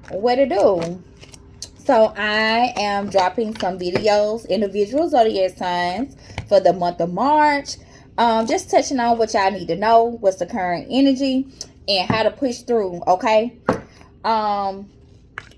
What to do? So I am dropping some videos, individual zodiac signs for the month of March. Just touching on what y'all need to know, what's the current energy, and how to push through. Okay. I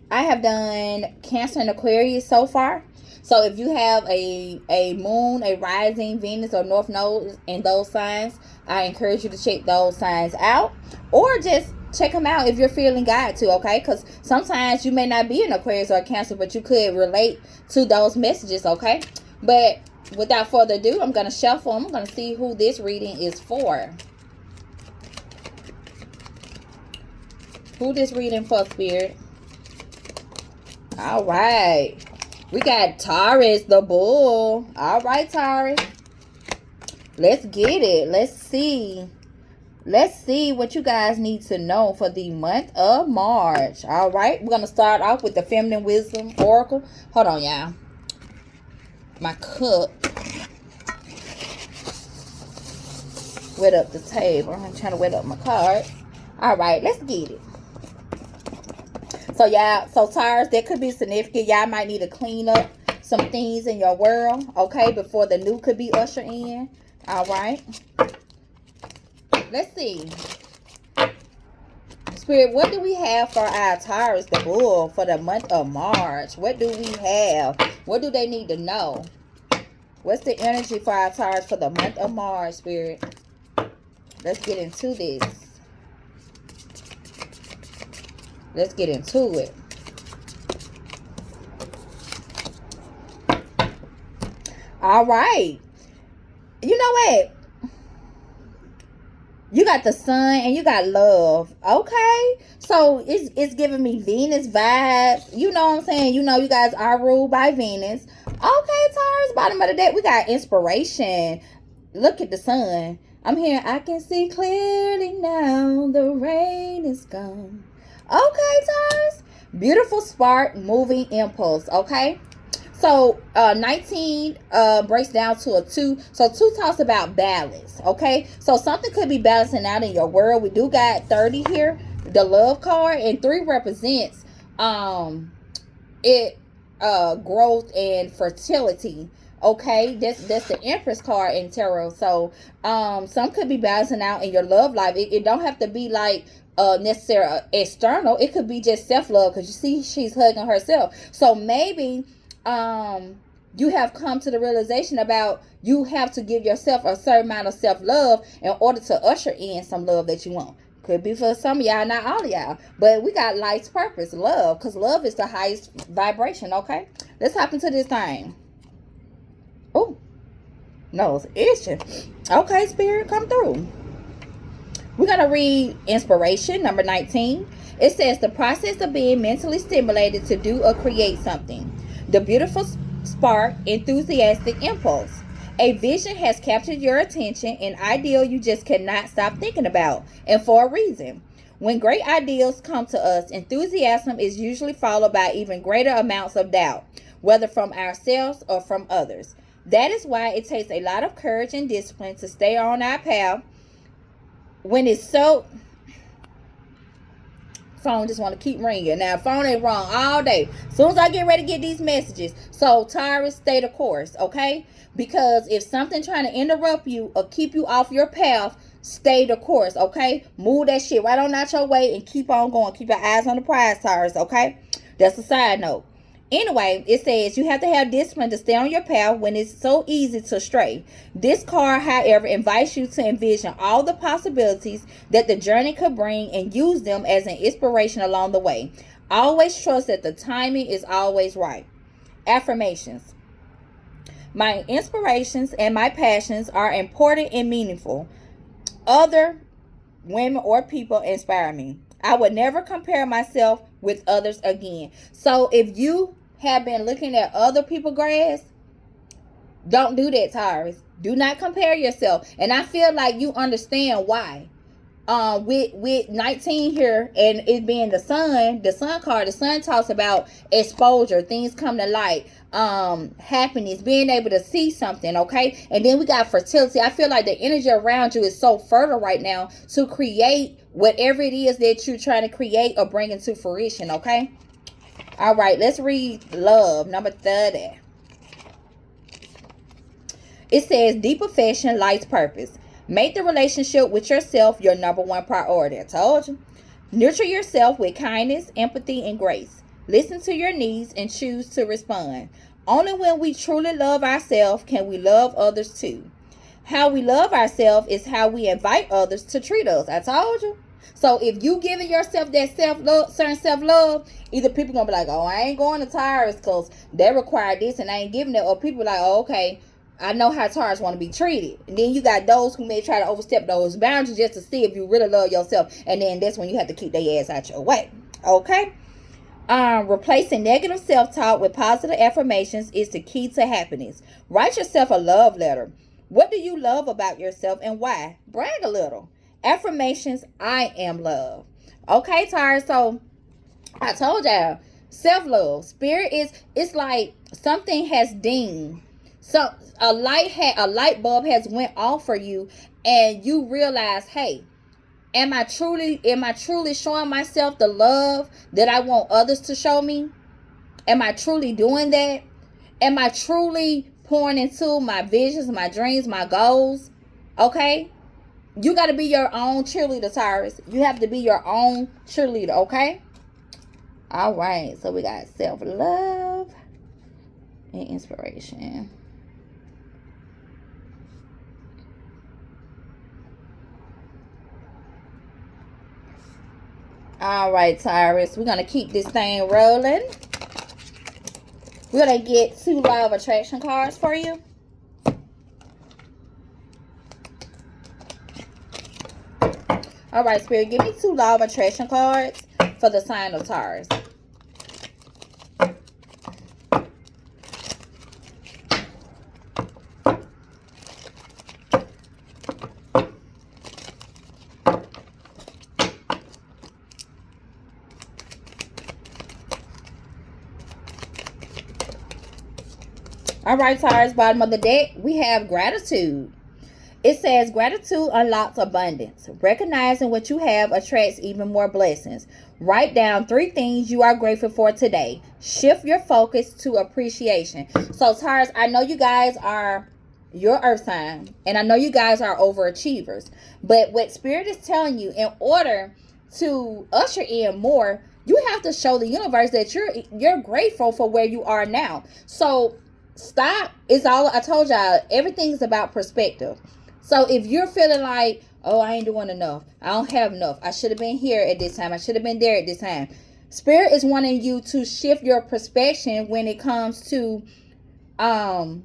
have done Cancer and Aquarius so far. So if you have a moon, a rising, Venus, or North Node in those signs, I encourage you to check those signs out, or just check them out if you're feeling guided to. Okay, because sometimes you may not be an Aquarius or a Cancer, but you could relate to those messages. Okay, but without further ado, I'm gonna shuffle. I'm gonna see who this reading is for. Who this reading for, Spirit? All right. We got Taurus, the bull. All right, Taurus. Let's get it. Let's see. Let's see what you guys need to know for the month of March. All right. We're going to start off with the Feminine Wisdom Oracle. Hold on, y'all. My cup wet up the table. I'm trying to wet up my cards. All right. Let's get it. So, y'all, so Taurus, that could be significant. Y'all might need to clean up some things in your world, okay, before the new could be ushered in. All right. Let's see. Spirit, what do we have for our Taurus, the bull, for the month of March? What do we have? What do they need to know? What's the energy for our Taurus for the month of March, Spirit? Let's get into this. Let's get into it. All right. You know what? You got the sun and you got love. Okay. So it's giving me Venus vibes. You know what I'm saying? You know you guys are ruled by Venus. Okay, Taurus, bottom of the deck. We got inspiration. Look at the sun. I'm here. I can see clearly now. The rain is gone. Okay, Taurus. Beautiful spark, moving impulse. Okay. So 19 breaks down to a 2. So 2 talks about balance. Okay. So something could be balancing out in your world. We do got 30 here, the love card, and 3 represents growth and fertility. Okay, that's the Empress card in tarot. So some could be balancing out in your love life. It don't have to be like necessarily external. It could be just self-love, because you see she's hugging herself. So maybe you have come to the realization about you have to give yourself a certain amount of self-love in order to usher in some love that you want. Could be for some of y'all, not all of y'all. But we got life's purpose, love, because love is the highest vibration. Okay, let's hop into this thing. Oh, no, it's itching. Okay, Spirit, come through. We're going to read inspiration, number 19. It says, the process of being mentally stimulated to do or create something. The beautiful spark, enthusiastic impulse. A vision has captured your attention, an ideal you just cannot stop thinking about, and for a reason. When great ideals come to us, enthusiasm is usually followed by even greater amounts of doubt, whether from ourselves or from others. That is why it takes a lot of courage and discipline to stay on our path when it's so... Phone just want to keep ringing. Now, phone ain't wrong all day. As soon as I get ready to get these messages. So, Taurus, stay the course, okay? Because if something trying to interrupt you or keep you off your path, stay the course, okay? Move that shit right on out your way and keep on going. Keep your eyes on the prize, Taurus, okay? That's a side note. Anyway, it says you have to have discipline to stay on your path when it's so easy to stray. This card, however, invites you to envision all the possibilities that the journey could bring and use them as an inspiration along the way. Always trust that the timing is always right. Affirmations. My inspirations and my passions are important and meaningful. Other women or people inspire me. I would never compare myself with others again. So if you have been looking at other people's grass, don't do that, Taurus. Do not compare yourself. And I feel like you understand why. with 19 here, and it being the sun card. The sun talks about exposure, things come to light, happiness, being able to see something. Okay, and then we got fertility. I feel like the energy around you is so fertile right now to create whatever it is that you're trying to create or bring into fruition. Okay, all right, let's read love, number 30. It says deep affection lights purpose. Make the relationship with yourself your number one priority. I told you. Nurture yourself with kindness, empathy, and grace. Listen to your needs and choose to respond. Only when we truly love ourselves can we love others too. How we love ourselves is how we invite others to treat us. I told you. So if you giving yourself that self-love, certain self-love, either people going to be like, oh, I ain't going to Taurus because they require this and I ain't giving it. Or people like, oh, okay, I know how Taurus want to be treated. And then you got those who may try to overstep those boundaries just to see if you really love yourself. And then that's when you have to keep their ass out your way. Okay? Replacing negative self-talk with positive affirmations is the key to happiness. Write yourself a love letter. What do you love about yourself and why? Brag a little. Affirmations, I am love. Okay, Taurus, so I told y'all, self-love. Spirit is, it's like something has dinged. So a light bulb has went off for you, and you realize, hey, am I truly showing myself the love that I want others to show me? Am I truly doing that? Am I truly pouring into my visions, my dreams, my goals? Okay? You got to be your own cheerleader, Taurus. You have to be your own cheerleader, okay? All right. So we got self-love and inspiration. All right, Taurus. We're going to keep this thing rolling. We're going to get 2 law of attraction cards for you. All right, Spirit, give me 2 law of attraction cards for the sign of Taurus. All right, Taurus, bottom of the deck, we have gratitude. It says gratitude unlocks abundance. Recognizing what you have attracts even more blessings. Write down 3 things you are grateful for today. Shift your focus to appreciation. So, Taurus, I know you guys are your earth sign, and I know you guys are overachievers. But what Spirit is telling you, in order to usher in more, you have to show the universe that you're grateful for where you are now. So stop. It's all, I told y'all, everything's about perspective. So if you're feeling like, oh, I ain't doing enough, I don't have enough, I should have been here at this time, I should have been there at this time, Spirit is wanting you to shift your perspective when it comes to the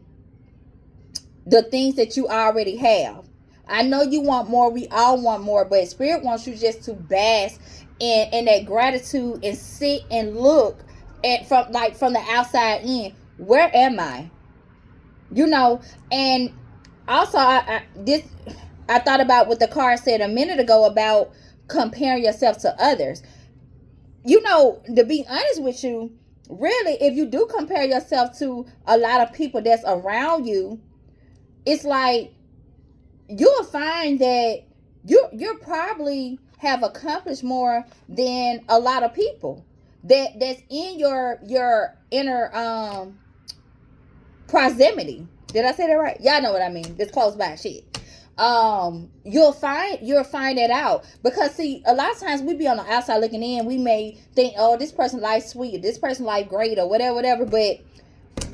things that you already have. I know you want more, we all want more, but Spirit wants you just to bask in that gratitude and sit and look at from the outside in. Where am I? You know, and also I thought about what the card said a minute ago about comparing yourself to others. You know, to be honest with you, really, if you do compare yourself to a lot of people that's around you, it's like you'll find that you probably have accomplished more than a lot of people that's in your inner proximity. Did I say that right? Y'all know what I mean. This close by shit. You'll find it out, because see, a lot of times we be on the outside looking in. We may think, oh, this person life sweet, or this person life great, or whatever, but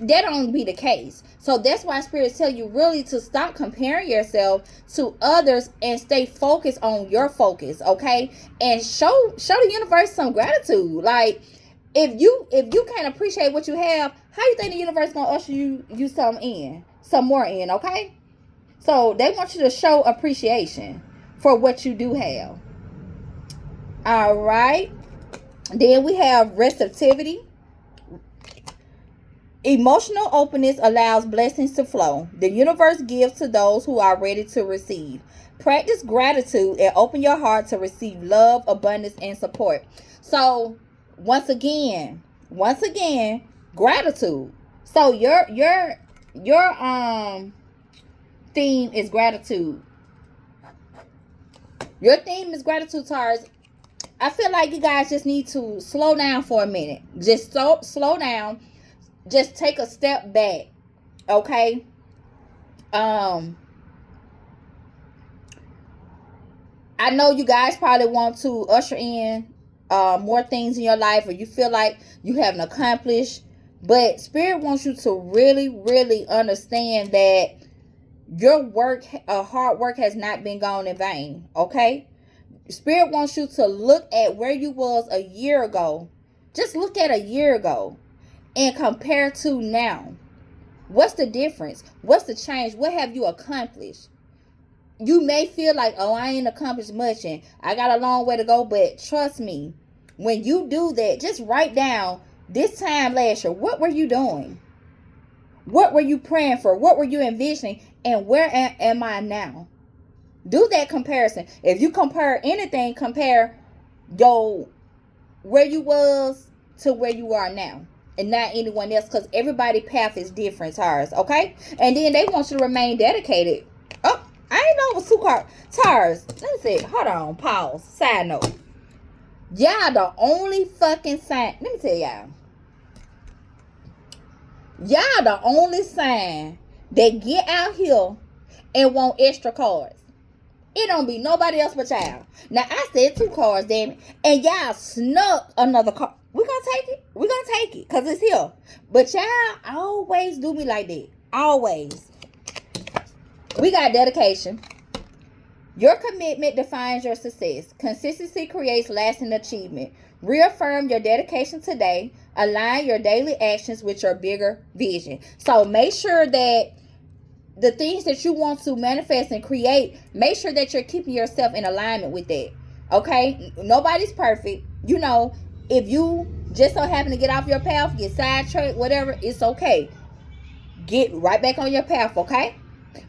that don't be the case. So that's why spirits tell you really to stop comparing yourself to others and stay focused on your focus, okay? And show the universe some gratitude. Like, if you can't appreciate what you have, how you think the universe gonna usher you some more in, okay? So they want you to show appreciation for what you do have. All right. Then we have receptivity. Emotional openness allows blessings to flow. The universe gives to those who are ready to receive. Practice gratitude and open your heart to receive love, abundance, and support. So once again, gratitude. So your theme is gratitude. Your theme is gratitude, Taurus. I feel like you guys just need to slow down for a minute. Just slow down. Just take a step back. Okay? I know you guys probably want to usher in more things in your life, or you feel like you haven't accomplished. But Spirit wants you to really, really understand that your work, hard work, has not been gone in vain. Okay? Spirit wants you to look at where you was a year ago. Just look at a year ago and compare to now. What's the difference? What's the change? What have you accomplished? You may feel like, oh, I ain't accomplished much and I got a long way to go. But trust me, when you do that, just write down this time last year, what were you doing? What were you praying for? What were you envisioning? And where am I now? Do that comparison. If you compare anything, compare where you was to where you are now, and not anyone else, because everybody's path is different, Taurus. Okay? And then they want you to remain dedicated. Oh, I ain't know it was 2 cards. Taurus, let me see. Hold on. Pause. Side note. Y'all the only fucking sign. Let me tell y'all. Y'all the only sign that get out here and want extra cards. It don't be nobody else but y'all. Now, I said 2 cards, damn it. And y'all snuck another card. We're going to take it. We're going to take it because it's here. But y'all always do me like that. Always. We got dedication. Your commitment defines your success. Consistency creates lasting achievement. Reaffirm your dedication today. Align your daily actions with your bigger vision. So make sure that the things that you want to manifest and create, make sure that you're keeping yourself in alignment with that. Okay? Nobody's perfect. You know, if you just so happen to get off your path, get sidetracked, whatever, it's okay. Get right back on your path, okay?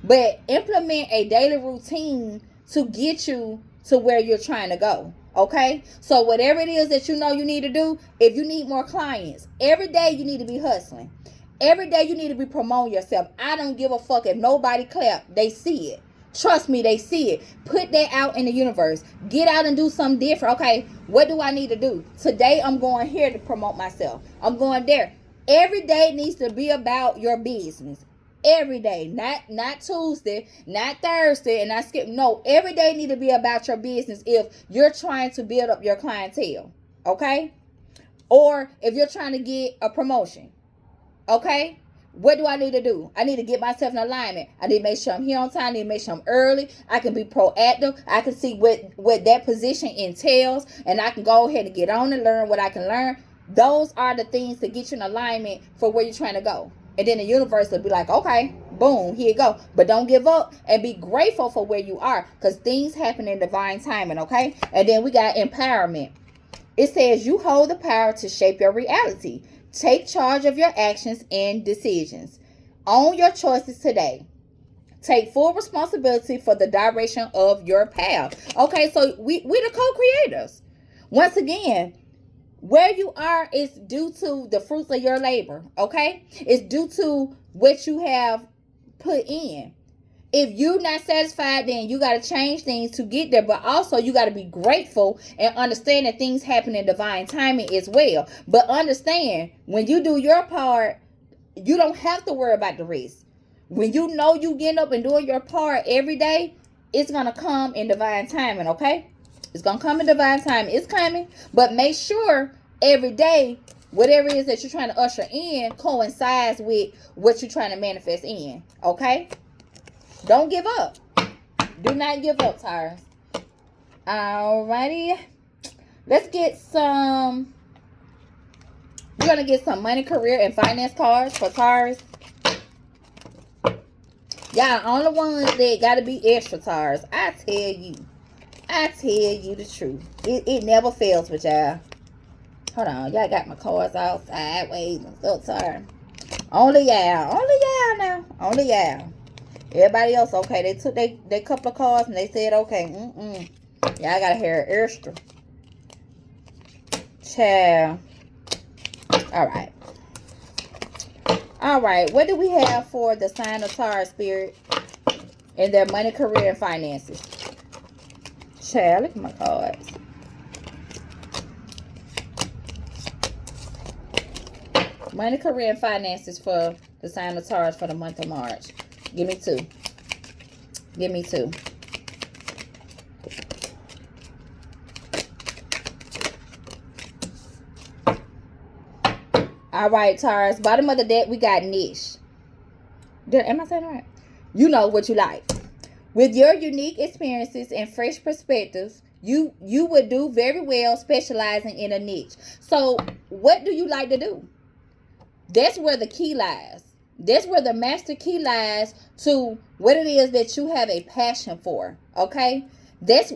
But implement a daily routine to get you to where you're trying to go. Okay? So whatever it is that you know you need to do, if you need more clients, every day you need to be hustling. Every day you need to be promoting yourself. I don't give a fuck if nobody clap. They see it. Trust me, they see it. Put that out in the universe. Get out and do something different. Okay, what do I need to do? Today I'm going here to promote myself. I'm going there. Every day needs to be about your business. Every day. Not Tuesday, not Thursday, and I skip. No, every day need to be about your business if you're trying to build up your clientele. Okay? Or if you're trying to get a promotion. Okay? What do I need to do? I need to get myself in alignment. I need to make sure I'm here on time. I need to make sure I'm early. I can be proactive. I can see what that position entails. And I can go ahead and get on and learn what I can learn. Those are the things to get you in alignment for where you're trying to go. And then the universe will be like, okay, boom, here you go. But don't give up and be grateful for where you are. Because things happen in divine timing, okay? And then we got empowerment. It says you hold the power to shape your reality. Take charge of your actions and decisions. Own your choices today. Take full responsibility for the direction of your path. Okay, so we the co-creators. Once again, where you are is due to the fruits of your labor. Okay, it's due to what you have put in. If you're not satisfied, then you got to change things to get there. But also, you got to be grateful and understand that things happen in divine timing as well. But understand, when you do your part, you don't have to worry about the rest. When you know you getting up and doing your part every day, it's going to come in divine timing, okay? It's going to come in divine timing. It's coming. But make sure every day, whatever it is that you're trying to usher in coincides with what you're trying to manifest in, okay? Don't give up. Do not give up, Taurus. Alrighty. Let's get some. We're going to get some money, career, and finance cards for Taurus. Y'all, only ones that got to be extra, Taurus. I tell you the truth. It never fails with y'all. Hold on. Y'all got my cards all sideways. I'm so sorry. Only y'all. Only y'all now. Only y'all. Everybody else, okay, they took they couple of cards and they said, okay, yeah, I gotta hear extra. Child. Alright. Alright, what do we have for the sign of Taurus, Spirit, in their money, career, and finances? Child, look at my cards. Money, career, and finances for the sign of Taurus for the month of March. Give me two. Give me two. All right, Taurus. Bottom of the deck, we got niche. Am I saying it right? You know what you like. With your unique experiences and fresh perspectives, you would do very well specializing in a niche. So, what do you like to do? That's where the key lies. That's where the master key lies to what it is that you have a passion for. Okay? That's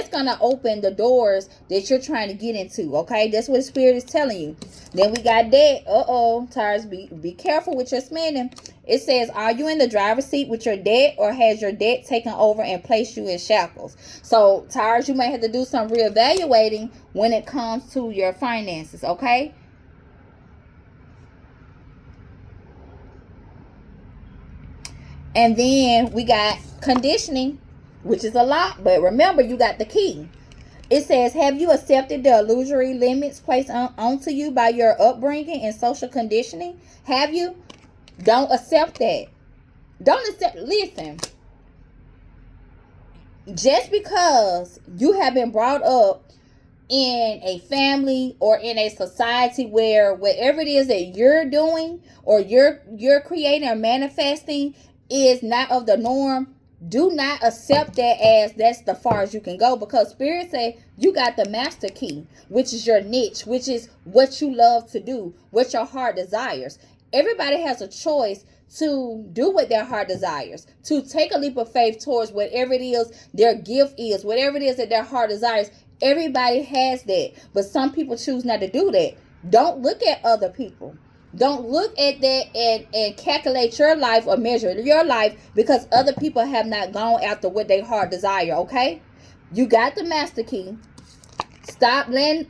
gonna open the doors that you're trying to get into. Okay, that's what the Spirit is telling you. Then we got debt. Taurus, be careful with your spending. It says, are you in the driver's seat with your debt, or has your debt taken over and placed you in shackles? So Taurus, you may have to do some reevaluating when it comes to your finances. Okay. And then we got conditioning, which is a lot, but remember, you got the key. It says, have you accepted the illusory limits placed onto you by your upbringing and social conditioning? Have you? Don't accept that. Don't accept. Listen, just because you have been brought up in a family or in a society where whatever it is that you're doing or you're creating or manifesting is not of the norm, do not accept that as that's the far as you can go, because Spirit say you got the master key, which is your niche, which is what you love to do, what your heart desires. Everybody has a choice to do what their heart desires, to take a leap of faith towards whatever it is their gift is, whatever it is that their heart desires. Everybody has that, but some people choose not to do that. Don't look at other people. Don't look at that and calculate your life or measure your life because other people have not gone after what their heart desire. Okay, you got the master key. Stop letting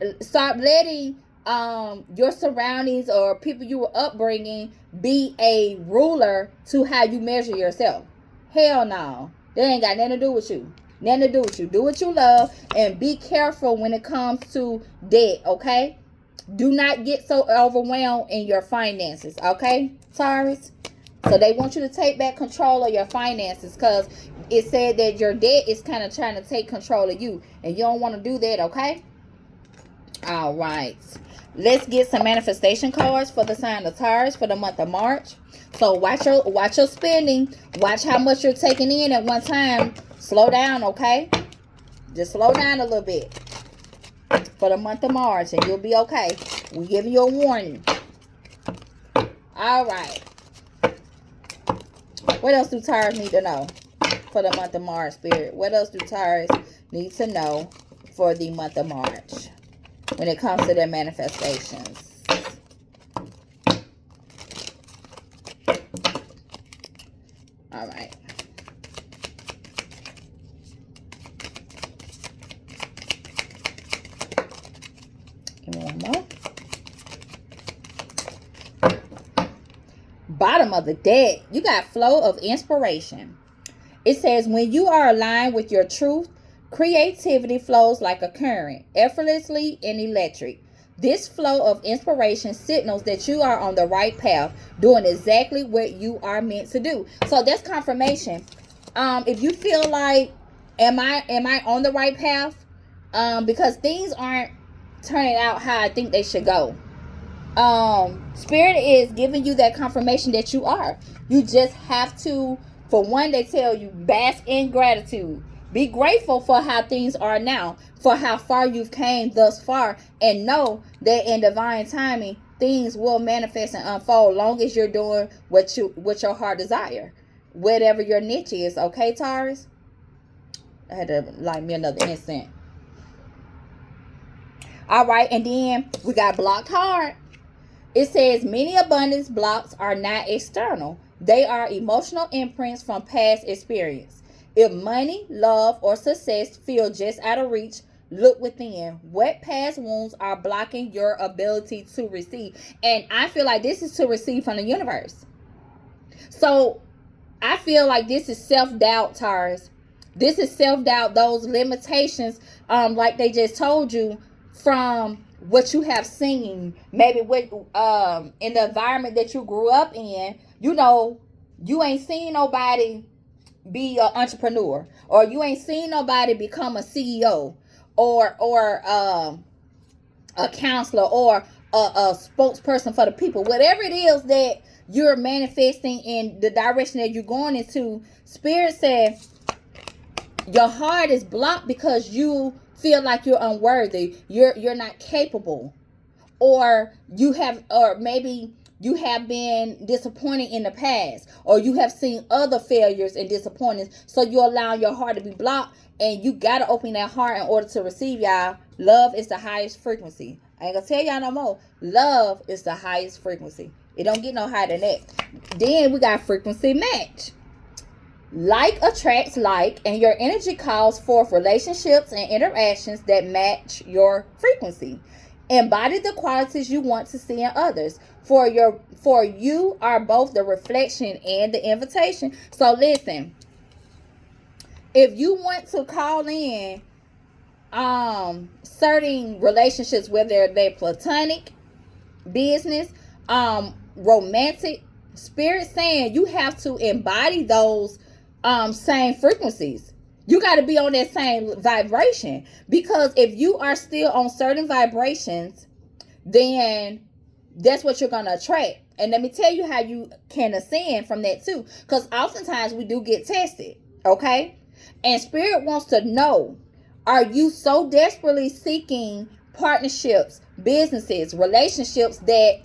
your surroundings or people you were upbringing be a ruler to how you measure yourself. Hell no, that ain't got nothing to do with you. Nothing to do with you. Do what you love and be careful when it comes to debt. Okay. Do not get so overwhelmed in your finances, okay, Taurus? So they want you to take back control of your finances because it said that your debt is kind of trying to take control of you, and you don't want to do that, okay? All right. Let's get some manifestation cards for the sign of Taurus for the month of March. So watch your spending. Watch how much you're taking in at one time. Slow down, okay? Just slow down a little bit for the month of March, and you'll be okay. We're giving you a warning. All right. What else do Taurus need to know for the month of March, Spirit? What else do Taurus need to know for the month of March when it comes to their manifestations? All right. Give me one more. Bottom of the deck, you got flow of inspiration. It says, when you are aligned with your truth, creativity flows like a current, effortlessly and electric. This flow of inspiration signals that you are on the right path, doing exactly what you are meant to do. So that's confirmation. If you feel like, am I on the right path? Because things aren't turning out how I think they should go. Spirit is giving you that confirmation that you are. You just have to, for one, they tell you, bask in gratitude. Be grateful for how things are now, for how far you've came thus far, and know that in divine timing, things will manifest and unfold long as you're doing what your heart desire, whatever your niche is. Okay, Taurus? I had to light me another incense. All right, and then we got blocked heart. It says, many abundance blocks are not external. They are emotional imprints from past experience. If money, love, or success feel just out of reach, look within. What past wounds are blocking your ability to receive? And I feel like this is to receive from the universe. So I feel like this is self-doubt, Taurus. This is self-doubt, those limitations, like they just told you, from what you have seen, maybe what in the environment that you grew up in. You know, you ain't seen nobody be an entrepreneur, or you ain't seen nobody become a CEO, or a counselor, or a spokesperson for the people. Whatever it is that you're manifesting in the direction that you're going into, Spirit said your heart is blocked because you feel like you're unworthy, you're not capable, or maybe you have been disappointed in the past, or you have seen other failures and disappointments, so you allow your heart to be blocked. And you gotta open that heart in order to receive, y'all. Love is the highest frequency. I ain't gonna tell y'all no more. Love is the highest frequency. It don't get no higher than that. Then we got frequency match. Like attracts like, and your energy calls forth relationships and interactions that match your frequency. Embody the qualities you want to see in others. For you are both the reflection and the invitation. So listen, if you want to call in certain relationships, whether they're platonic, business, romantic, Spirit saying you have to embody those same frequencies. You got to be on that same vibration, because if you are still on certain vibrations, then that's what you're going to attract. And let me tell you how you can ascend from that too, because oftentimes we do get tested, okay? And Spirit wants to know, are you so desperately seeking partnerships, businesses, relationships, that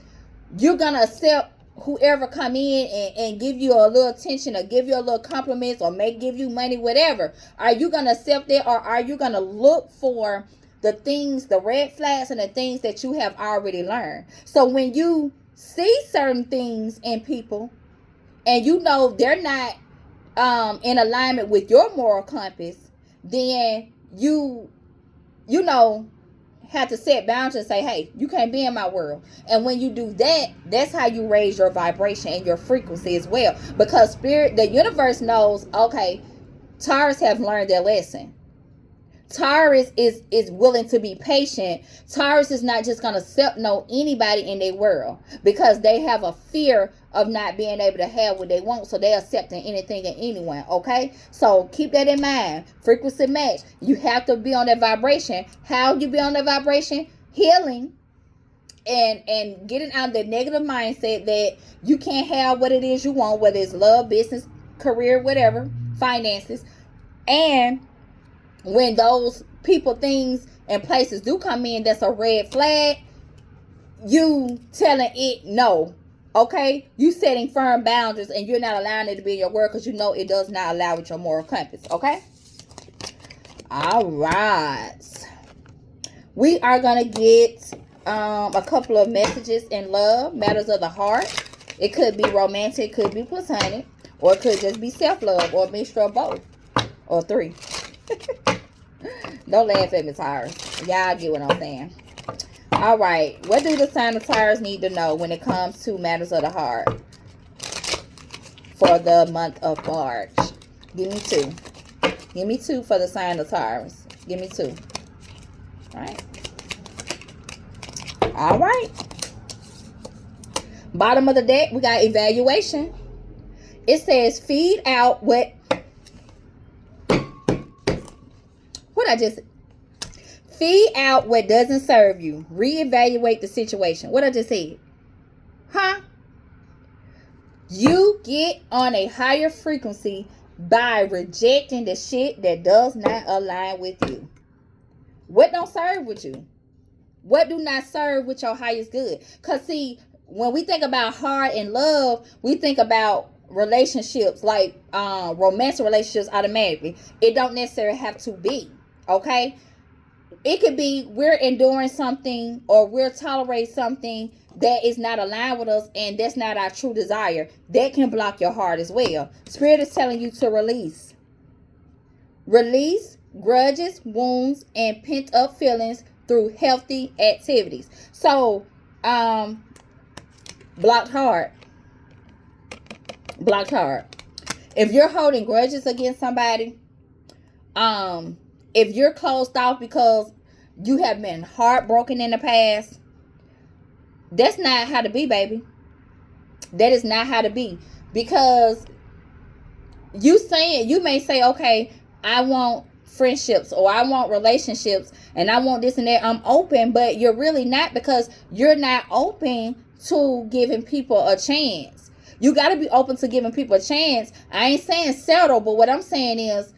you're going to accept whoever come in and give you a little attention, or give you a little compliments, or may give you money, whatever? Are you going to accept that, or are you going to look for the things, the red flags, and the things that you have already learned? So when you see certain things in people, and you know they're not in alignment with your moral compass, then you know, have to set boundaries and say, hey, you can't be in my world. And when you do that, that's how you raise your vibration and your frequency as well. Because Spirit, the universe knows, okay, Taurus have learned their lesson. Taurus is willing to be patient. Taurus is not just going to accept anybody in their world, because they have a fear of not being able to have what they want, so they're accepting anything and anyone, okay? So keep that in mind. Frequency match. You have to be on that vibration. How you be on that vibration? Healing and getting out of the negative mindset that you can't have what it is you want, whether it's love, business, career, whatever, finances. And when those people, things, and places do come in that's a red flag, you telling it no. Okay? You setting firm boundaries, and you're not allowing it to be in your word, because you know it does not allow with your moral compass. Okay? All right. We are going to get a couple of messages in love, matters of the heart. It could be romantic, it could be platonic, or it could just be self-love, or a mixture of both, or three. Don't laugh at me, Taurus. Y'all get what I'm saying. All right. What do the sign of Taurus need to know when it comes to matters of the heart for the month of March? Give me two. Give me two for the sign of Taurus. Give me two. All right. All right. Bottom of the deck, we got evaluation. It says feed out what I just feed out what doesn't serve you. Reevaluate the situation. What I just said. Huh? You get on a higher frequency by rejecting the shit that does not align with you. What don't serve with you? What do not serve with your highest good? Because see, when we think about heart and love, we think about relationships, like romantic relationships automatically. It don't necessarily have to be. Okay? it could be we're enduring something or we're tolerating something that is not aligned with us, and that's not our true desire. That can block your heart as well. Spirit is telling you to release. Release grudges, wounds, and pent up feelings through healthy activities. So, blocked heart. Blocked heart. If you're holding grudges against somebody, if you're closed off because you have been heartbroken in the past, that's not how to be, baby. That is not how to be. Because you may say, okay, I want friendships or I want relationships and I want this and that. I'm open, but you're really not, because you're not open to giving people a chance. You got to be open to giving people a chance. I ain't saying settle, but what I'm saying is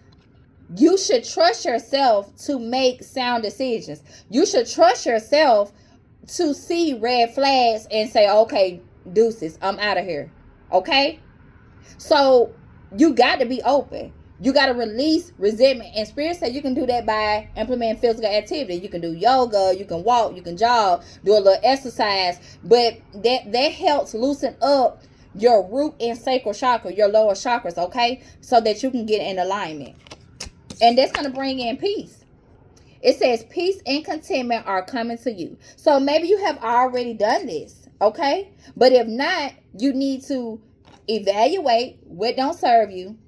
you should trust yourself to make sound decisions. You should trust yourself to see red flags and say, okay, deuces, I'm out of here. Okay? So you got to be open. You got to release resentment. And Spirit said you can do that by implementing physical activity. You can do yoga, you can walk, you can jog, do a little exercise. But that helps loosen up your root and sacral chakra, your lower chakras, okay? So that you can get in alignment. And that's going to bring in peace. It says peace and contentment are coming to you. So maybe you have already done this, okay? But if not, you need to evaluate what don't serve you,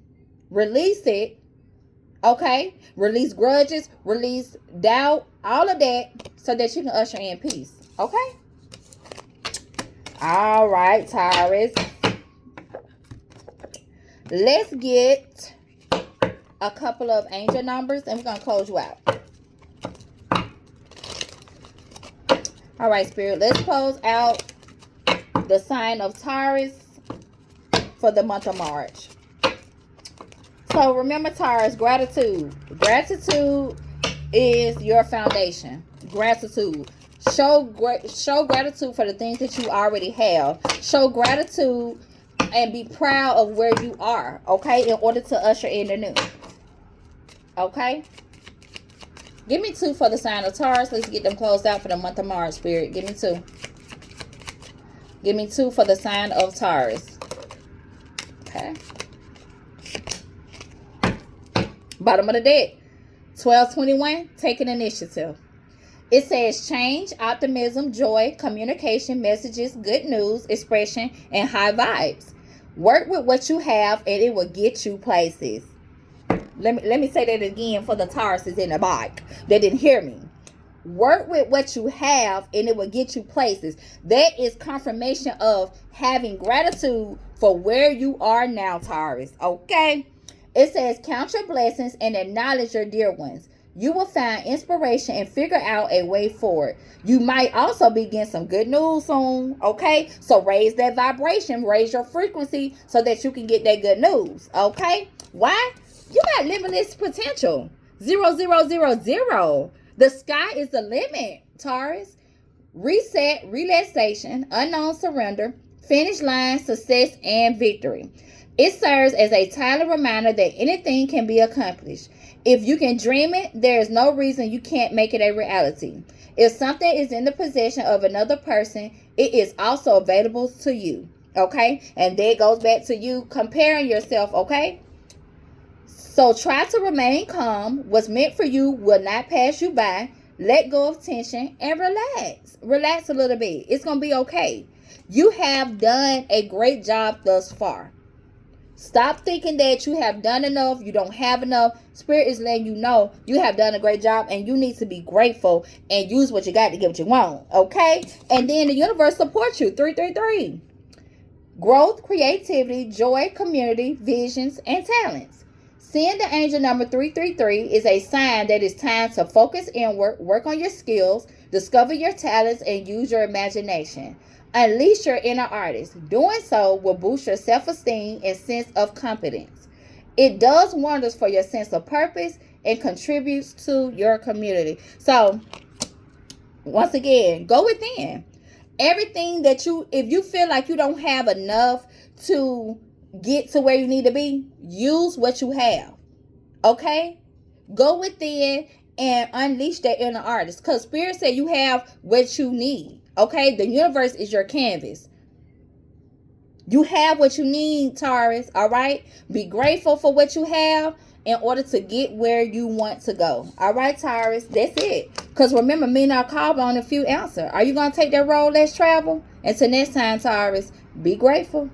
release it, okay? Release grudges, release doubt, all of that, so that you can usher in peace, okay? All right, Taurus. Let's get a couple of angel numbers and we're going to close you out. All right, Spirit, let's close out the sign of Taurus for the month of March. So remember, Taurus, gratitude. Gratitude is your foundation. Gratitude. Show gratitude for the things that you already have. Show gratitude and be proud of where you are, okay, in order to usher in the new. Okay? Give me 2 for the sign of Taurus. Let's get them closed out for the month of March, Spirit. Give me 2. Give me 2 for the sign of Taurus. Okay. Bottom of the deck. 1221, taking initiative. It says change, optimism, joy, communication, messages, good news, expression, and high vibes. Work with what you have and it will get you places. Let me say that again for the Tauruses in the back. They didn't hear me. Work with what you have and it will get you places. That is confirmation of having gratitude for where you are now, Taurus. Okay? It says count your blessings and acknowledge your dear ones. You will find inspiration and figure out a way forward. You might also be getting some good news soon, okay? So raise that vibration, raise your frequency so that you can get that good news, okay? Why? You got limitless potential. 0, 0, 0, 0. The sky is the limit, Taurus. Reset, relaxation, unknown surrender, finish line, success, and victory. It serves as a timely reminder that anything can be accomplished. If you can dream it, there is no reason you can't make it a reality. If something is in the possession of another person, it is also available to you. Okay? And that goes back to you comparing yourself, okay? So try to remain calm. What's meant for you will not pass you by. Let go of tension and relax. Relax a little bit. It's going to be okay. You have done a great job thus far. Stop thinking that you have done enough, you don't have enough. Spirit is letting you know you have done a great job and you need to be grateful and use what you got to get what you want, okay? And then the universe supports you. 333. Growth, creativity, joy, community, visions, and talents. Seeing the angel number 333 is a sign that it's time to focus inward, work on your skills, discover your talents, and use your imagination. Unleash your inner artist. Doing so will boost your self-esteem and sense of competence. It does wonders for your sense of purpose and contributes to your community. So, once again, go within. Everything that if you feel like you don't have enough to get to where you need to be, use what you have. Okay? Go within and unleash that inner artist. Because Spirit said you have what you need. Okay, the universe is your canvas. You have what you need, Taurus. All right, be grateful for what you have in order to get where you want to go. All right, Taurus, that's it. Because remember, me not called on a few answer. Are you going to take that road less travel? Until next time, Taurus, be grateful.